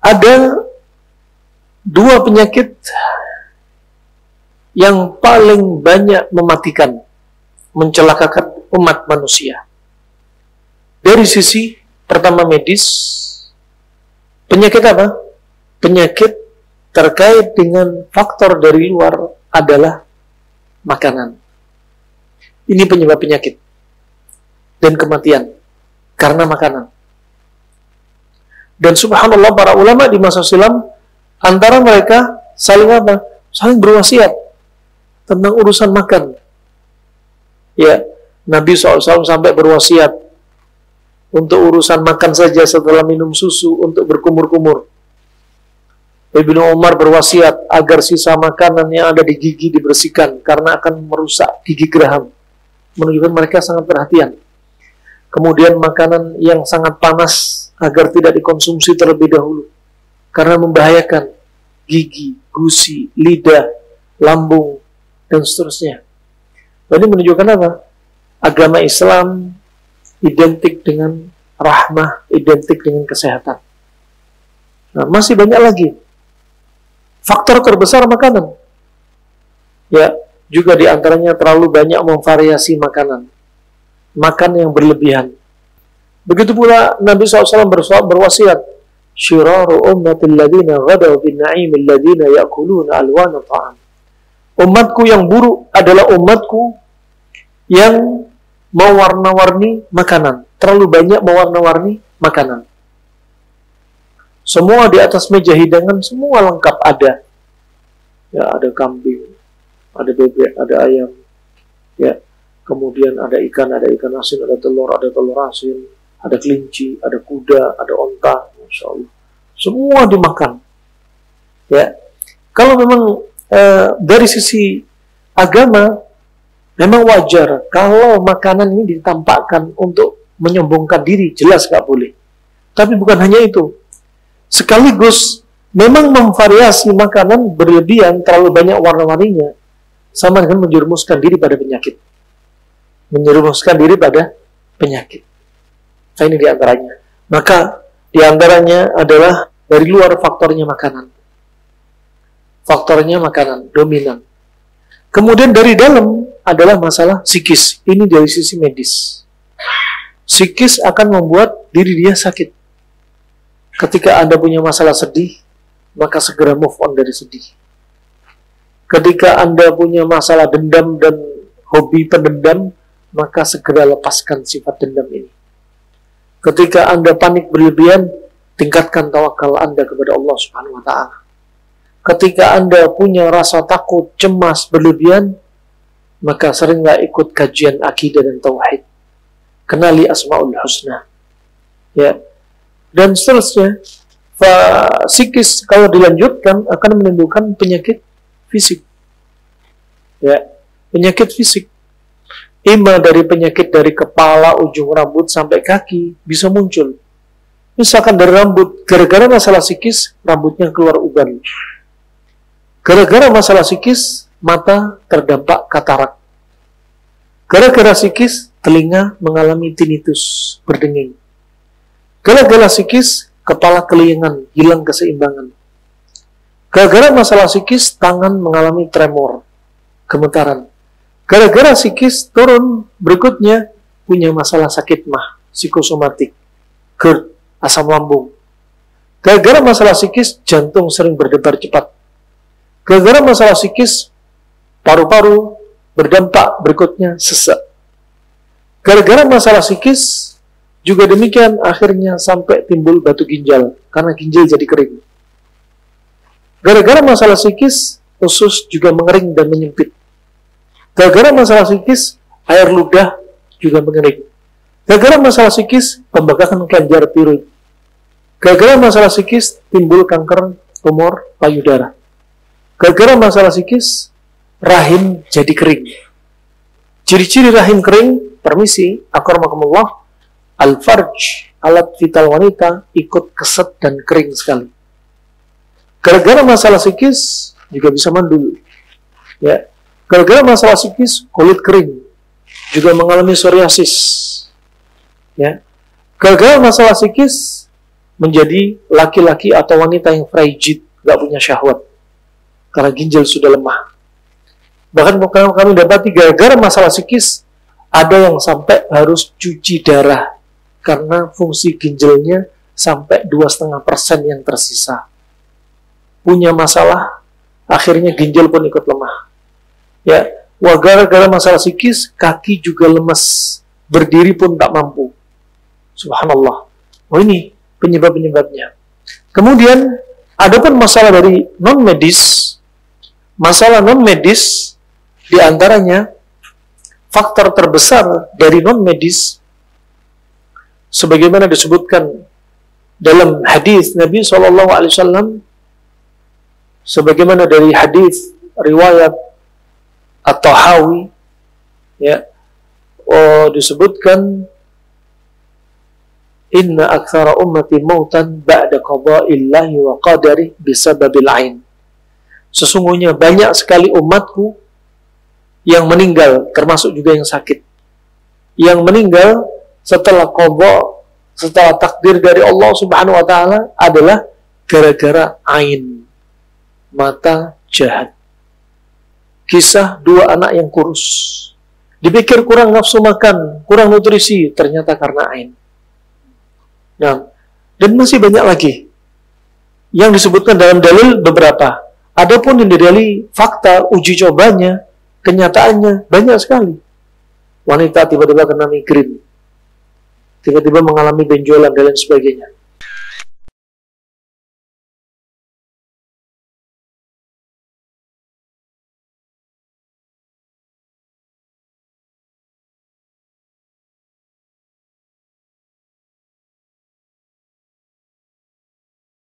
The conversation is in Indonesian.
Ada dua penyakit yang paling banyak mematikan, mencelakakan umat manusia. Dari sisi pertama medis, penyakit apa? Penyakit terkait dengan faktor dari luar adalah makanan. Ini penyebab penyakit dan kematian karena makanan. Dan subhanallah, para ulama di masa silam antara mereka saling apa? Saling berwasiat tentang urusan makan. Ya, Nabi SAW sampai berwasiat untuk urusan makan saja setelah minum susu untuk berkumur-kumur. Ibnu Umar berwasiat agar sisa makanan yang ada di gigi dibersihkan karena akan merusak gigi geraham. Menunjukkan mereka sangat perhatian. Kemudian makanan yang sangat panas agar tidak dikonsumsi terlebih dahulu karena membahayakan gigi, gusi, lidah, lambung, dan seterusnya. Ini menunjukkan apa? Agama Islam identik dengan rahmah, identik dengan kesehatan. Nah, masih banyak lagi faktor terbesar makanan. Ya, juga diantaranya terlalu banyak memvariasi makanan, makan yang berlebihan. Begitu pula Nabi SAW berwasiat, syiraru ummatil ladina ghadaw bin na'imil ladina ya'kuluna alwana ta'am. Umatku yang buruk adalah umatku yang mewarna-warni makanan, terlalu banyak mewarna-warni makanan. Semua di atas meja hidangan, semua lengkap ada. Ya, ada kambing, ada bebek, ada ayam. Ya, kemudian ada ikan asin, ada telur asin, ada kelinci, ada kuda, ada onta, Masya Allah. Semua dimakan. Ya, kalau memang dari sisi agama, memang wajar kalau makanan ini ditampakkan untuk menyombongkan diri, jelas gak boleh. Tapi bukan hanya itu. Sekaligus memang memvariasi makanan berlebihan, terlalu banyak warna-warninya, sama dengan menjerumuskan diri pada penyakit. Menjerumuskan diri pada penyakit. Nah, ini diantaranya. Maka diantaranya adalah dari luar faktornya makanan. Faktornya makanan, dominan. Kemudian dari dalam adalah masalah psikis. Ini dari sisi medis. Psikis akan membuat diri dia sakit. Ketika Anda punya masalah sedih, maka segera move on dari sedih. Ketika Anda punya masalah dendam dan hobi pendendam, maka segera lepaskan sifat dendam ini. Ketika Anda panik berlebihan, tingkatkan tawakal Anda kepada Allah Subhanahu wa Ta'ala. Ketika Anda punya rasa takut, cemas berlebihan, maka seringlah ikut kajian akidah dan tauhid. Kenali Asmaul Husna. Ya. Dan seterusnya, psikis kalau dilanjutkan akan menimbulkan penyakit fisik. Ya, penyakit fisik. Ima dari penyakit dari kepala, ujung rambut sampai kaki bisa muncul. Misalkan dari rambut, gara-gara masalah psikis, rambutnya keluar uban. Gara-gara masalah psikis, mata terdampak katarak. Gara-gara psikis, telinga mengalami tinnitus, berdenging. Gara-gara psikis, kepala keliengan, hilang keseimbangan. Gara-gara masalah psikis, tangan mengalami tremor, gemetaran. Gara-gara psikis, turun berikutnya punya masalah sakit mah, psikosomatik, GERD, asam lambung. Gara-gara masalah psikis, jantung sering berdebar cepat. Gara-gara masalah psikis, paru-paru berdampak berikutnya sesak. Gara-gara masalah psikis, juga demikian akhirnya sampai timbul batu ginjal, karena ginjal jadi kering. Gara-gara masalah psikis, usus juga mengering dan menyempit. Gara-gara masalah psikis, air ludah juga mengering. Gara-gara masalah psikis, pembengkakan kelenjar tiroid. Gara-gara masalah psikis, timbul kanker tumor payudara. Gara-gara masalah psikis, rahim jadi kering. Ciri-ciri rahim kering, permisi, akramakumullah, al-farj, alat vital wanita, ikut keset dan kering sekali. Gara-gara masalah psikis, juga bisa mandul. Ya. Gara-gara masalah psikis, kulit kering, juga mengalami psoriasis. Ya. Gara-gara masalah psikis, menjadi laki-laki atau wanita yang frigid, gak punya syahwat karena ginjal sudah lemah. Bahkan kami dapati gara-gara masalah psikis, ada yang sampai harus cuci darah karena fungsi ginjalnya sampai 2,5% yang tersisa. Punya masalah, akhirnya ginjal pun ikut lemah. Ya, wah, gara-gara masalah psikis, kaki juga lemes, berdiri pun tak mampu. Subhanallah. Oh, ini penyebab-penyebabnya. Kemudian, ada pun masalah dari non-medis. Masalah non-medis, di antaranya, faktor terbesar dari non-medis, sebagaimana disebutkan dalam hadis Nabi SAW, sebagaimana dari hadis riwayat At-Tahawi, ya, disebutkan, inna aktsara ummati mautan ba'da qada'illahi wa qadari bisababil ain. Sesungguhnya banyak sekali umatku yang meninggal, termasuk juga yang sakit. Yang meninggal setelah qada, setelah takdir dari Allah Subhanahu wa taala adalah gara-gara ain, mata jahat. Kisah dua anak yang kurus. Dipikir kurang nafsu makan, kurang nutrisi, ternyata karena ain. Nah, dan masih banyak lagi yang disebutkan dalam dalil beberapa. Adapun dari fakta uji cobanya, kenyataannya banyak sekali. Wanita tiba-tiba kena migrain, tiba-tiba mengalami benjolan dan lain sebagainya.